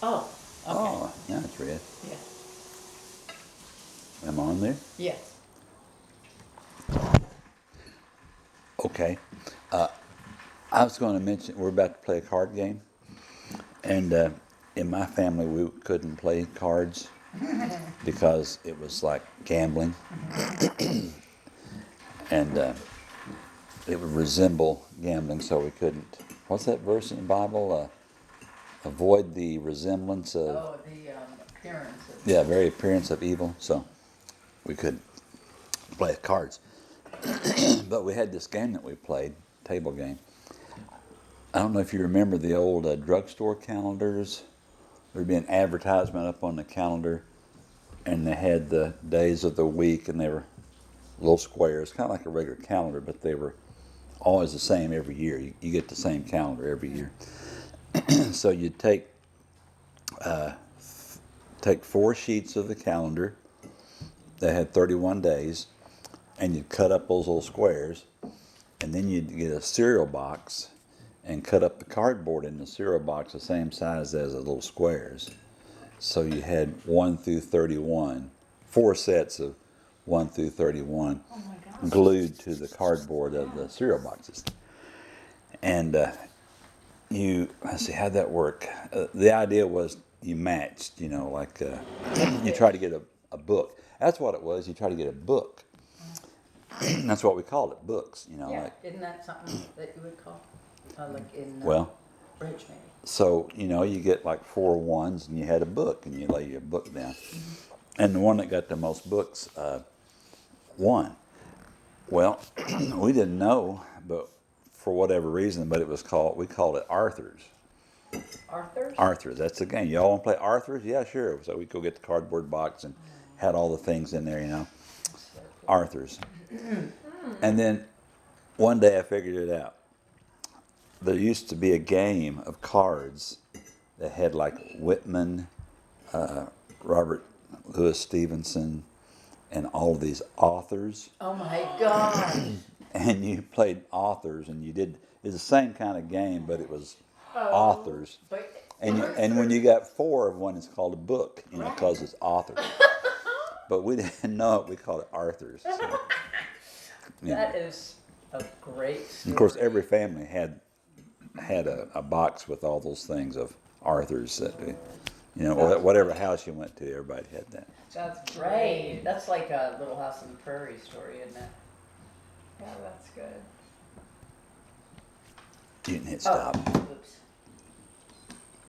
Oh, okay. Oh, now it's red. Yeah. Am I on there? Yes. Okay. I was going to mention we're about to play a card game, and in my family we couldn't play cards because it was like gambling, and it would resemble gambling, so we couldn't. What's that verse in the Bible? Avoid the resemblance of, Oh, the appearance of. yeah, very appearance of evil. So we couldn't play cards, but we had this game that we played, table game. I don't know if you remember the old drugstore calendars. There'd be an advertisement up on the calendar, and they had the days of the week, and they were little squares, kind of like a regular calendar, but they were always the same every year. You get the same calendar every year. So you'd take 4 sheets of the calendar that had 31 days, and you'd cut up those little squares, and then you'd get a cereal box and cut up the cardboard in the cereal box the same size as the little squares. So you had 1 through 31, 4 sets of 1 through 31 Oh my gosh. glued to the cardboard of the cereal boxes. And let's see, how'd that work? The idea was you matched, like you try to get a book. That's what it was. You try to get a book. That's what we called it, books. Yeah. Like, Isn't that something that you would call, like in well, bridge maybe? so, you get like 4 ones and you had a book and you lay your book down. And the one that got the most books won. Well, we didn't know, but for whatever reason, but we called it Arthers. Arthurs? Arthurs, that's the game. Y'all want to play Arthurs? Yeah, sure. So we go get the cardboard box and had all the things in there, That's so cool. Arthurs. And then one day I figured it out. There used to be a game of cards that had like Whitman, Robert Louis Stevenson, and all of these authors. Oh my gosh. And you played authors, and it's the same kind of game, but it was Oh, authors. but And when you got 4 of one, it's called a book, because it's authors. But we didn't know it. We called it Arthurs. So, that is a great of course, story. every family had a box with all those things of Arthurs that, whatever house you went to, everybody had that. That's great. That's like a Little House on the Prairie story, isn't it? Yeah, that's good. You can hit stop. Oh, oops.